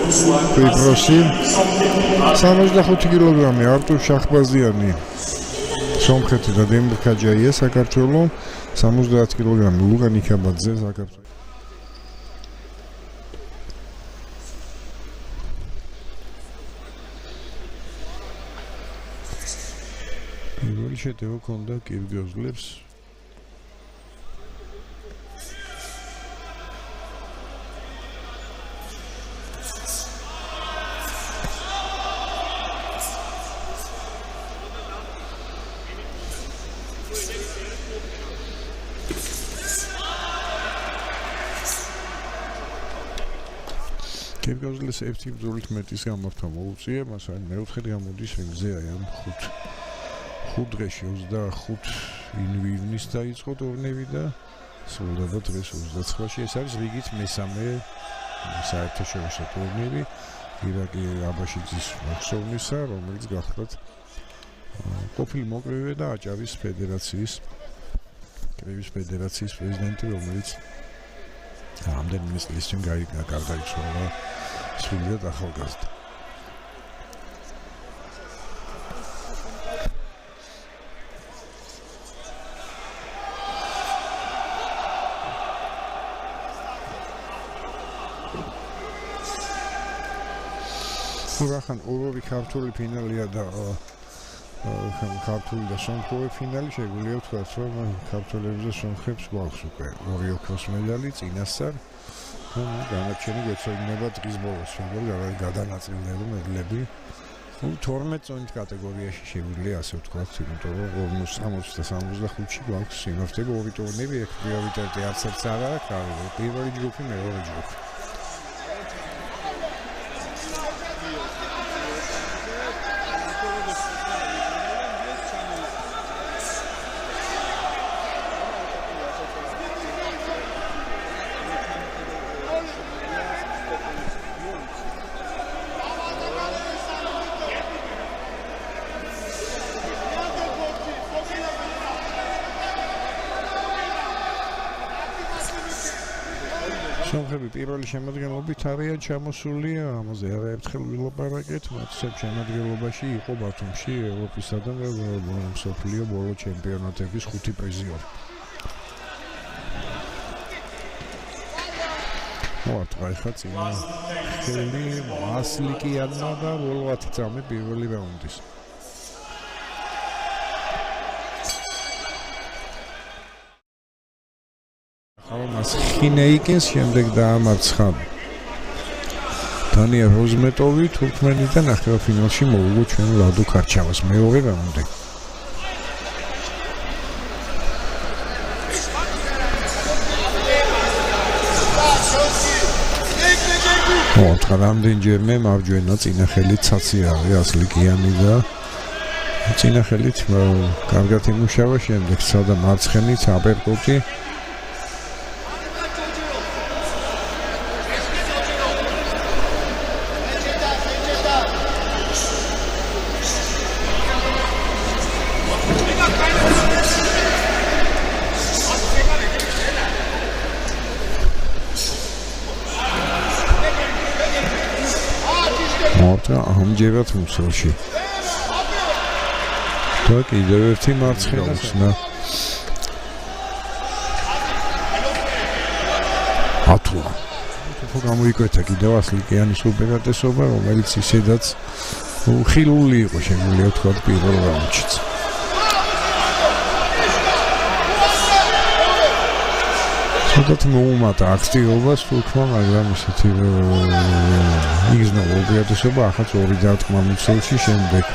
კვიპროსი 65 კილოგრამი არტურ შახბაზიანი სომხეთი და დემირ ქაჯაია საქართველოს 70 კილოგრამი ლუგან იქაბაძე საქართველოს პირველი შეტევა ქონდა კირგიზლებს კირგიზლებს ერთი ბრძოლით მეტის გამართა მოუწია მას აი მეოთხე გამოდის რინგზე აი ამ 5 დღეში 25 ივნის დაიწყო ტურნირი და სრულდება დღეს 29-ში ეს არის რიგით მესამე საერთაშორისო ტურნირი ირაკი აბაშიძის მოხსოვნისა რომელიც გახლავთ ყოფილი მოკრივე და აჭარის ფედერაციის კრივის ფედერაციის პრეზიდენტი რომელიც რამდენიმე წლის წინ გარდაიცვალა სრულიად ახალგაზრდა ხან ორი ქართული ფინალია და ქართული და სომხური ფინალი შეგვიძლია ვთქვათ რომ ქართველებს და სომხებს გვაქვს უკვე ორი ოქროს მედალი წინასწარ და განაჩენი გეცოდინება დღის ბოლოს შეგვიძლია გადანაწილდება მედლები 12 წონით კატეგორიაში შეგვიძლია ასე ვთქვათ იმიტომ რომ 60 და 65-ში გვაქვს სიმართლე ორი ტურნირი ეგ პრიორიტეტი არც ერთ არ აქვს პირველი ჯგუფი მეორე ჯგუფი სომხები პირველი შემადგენლობით არიან ჩამოსული ამაზე არაერთხელ ვილაპარაკეთ მათსებ შემადგენლობაში იყო ბათუმში ევროპისა და მსოფლიო ბოლო ჩემპიონატების 5 პრიზიორი მოარტყა ხა წინა ხელი მასლიკიანმა და ბოლო 10 წამი პირველი რაუნდის მას ხინეიკინს შემდეგ დაამარცხა დანია როზმეტოვი თურქმენიდან ნახევარფინალში მოუგო ჩვენ ლადო ქარჩავას მეორე რაუნდი რამდენჯერმე მარჯვენა წინახელი ცაცი არის ასლიკიანი და წინახელით კარგად იმუშავა შემდეგ სადა მარცხენით აპერკოტი ამჯერად მუსელში და კიდევ ერთი მარცხენა ხსნა ათულა თუ გამოიკვეთა კიდევ ასლიკიანის უპირატესობა რომელიც ისედაც ხილული იყო შეგვიძლია ვთქვათ პირველ რაუნდშიც სადაც მოუმატა აქტივობას თურქმა მაგრამ ისეთი იგზნო უპირატესობა ახაც ორი დარტყმა მუცელში შემდეგ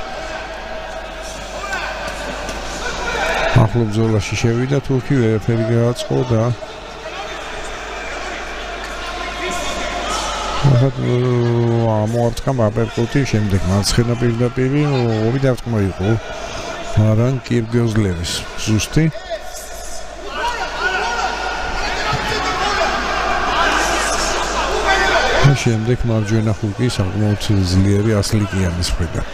ახლო ბრძოლაში შევიდა თურქი ვერაფერი გააწყო და ახაც მოარტყა აპერკოტი შემდეგ მარცხენა პირდაპირ ორი დარტყმა იყო მაგრამ კირგიზლევის ზუსტი შემდეგ მარჯვენა ხუკი საკმაოდ ძლიერი ასლიკიანის მხრიდან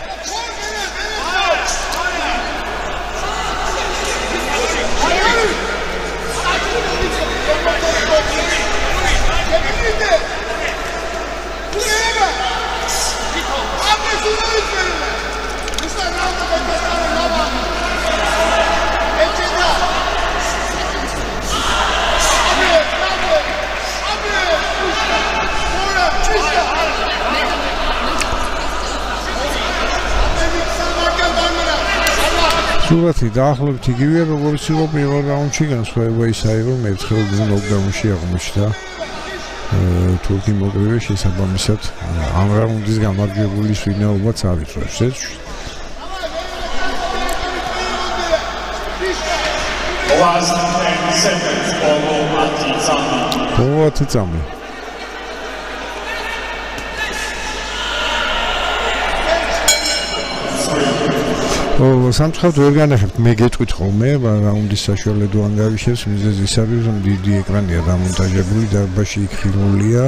სურათი დაახლოებით იგივეა, როგორც იყო პირველ რაუნდში, განსხვავება ისაა, რომ ერთხელ ნოკდაუნში აღმოჩნდა თურქი მოკრივე შესაბამისად ამ რაუნდის გამარჯვებულის ვინაობაც ავიწევს ეს Last 10 seconds Polo Atitsami სამწუხაროდ ვერ განახებთ მე გეტყვით ხოლმე რაუნდის საშუალედო ანგარიშებს მიზეზი ის არის რომ დიდი ეკრანია დამონტაჟებული დარბაზში იქხილულია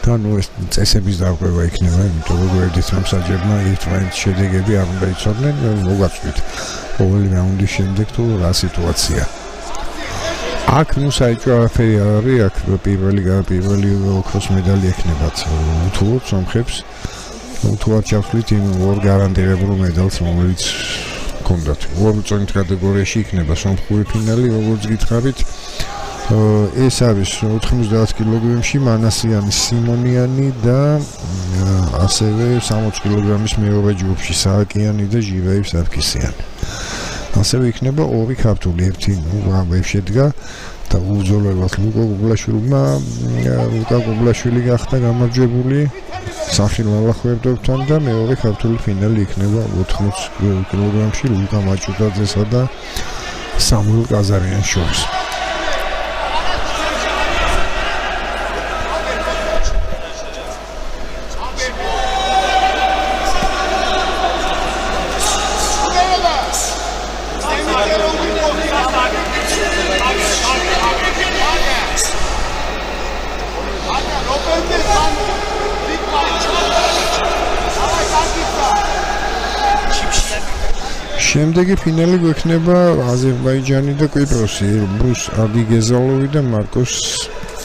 და ნუ ეს წესების დარღვევა იქნება იმიტომ რომ ერთის მომსაჯებმა ერთმანეთის შედეგები არ უნდა იცოდნენ მოგაწვით ყოველი რაუნდის შემდეგ თუ რა სიტუაცია აქ ნუ საერთო არაფერი არ არის აქ პირველი ოქროს მედალი ექნებათ უთუოდ სომხებს უთუოდ ჩავთვლით იმ ორ გარანტირებულ მედალს რომელიც კონდათ ორ წონით კატეგორიაში იქნება სომხური ფინალი როგორც გითხარით ეს არის 90 კილოგრამში მანასიანი სიმონიანი და ასევე 60 კილოგრამის მეორე ჯგუფში სააკიანი და ჟივეევ სარქისიანი ასევე იქნება ორი ქართული ერთი ვამბებ შედგა და უძოლელად ლუკა გუგლაშვილი გახდა გამარჯვებული სახილალა ხვერდობთან და მეორე ქართული ფინალი იქნება 80 კილოგრამში ლუკა მაჭუტაძესა და სამუელ კაზარიანს შორის შემდეგი ფინალი გვექნება აზერბაიჯანი და კვიპროსი ბრუს აბიგეზალოვი და მარკოს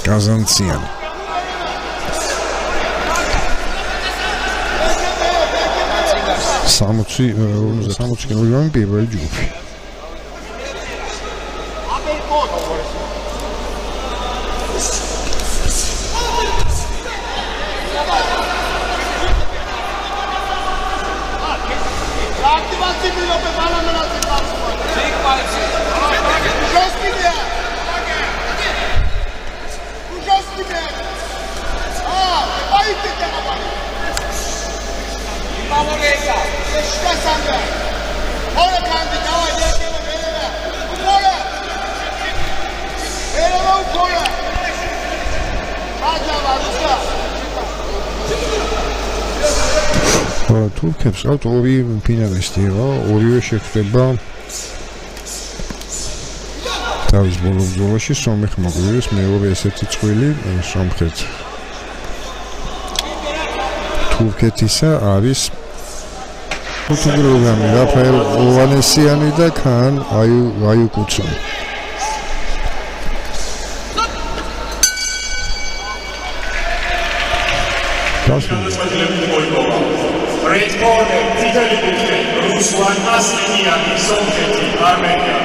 კაზანციანი 60 კილოგრამი პირველი ჯგუფი თურქებს ყავთ ორი ფინალისტი, ორივე შეხვდება თავის ბოლო ბრძოლაში სომეხ მოგივეს მეორე ესეთი წყვილი სომხეთ თურქეთისა არის 5 კილოგრამი რაფაელ ოვანესიანი და ქან აიუკუცონი Red corner, Italy, Ruslan Asliani, Sovjet, Armenia.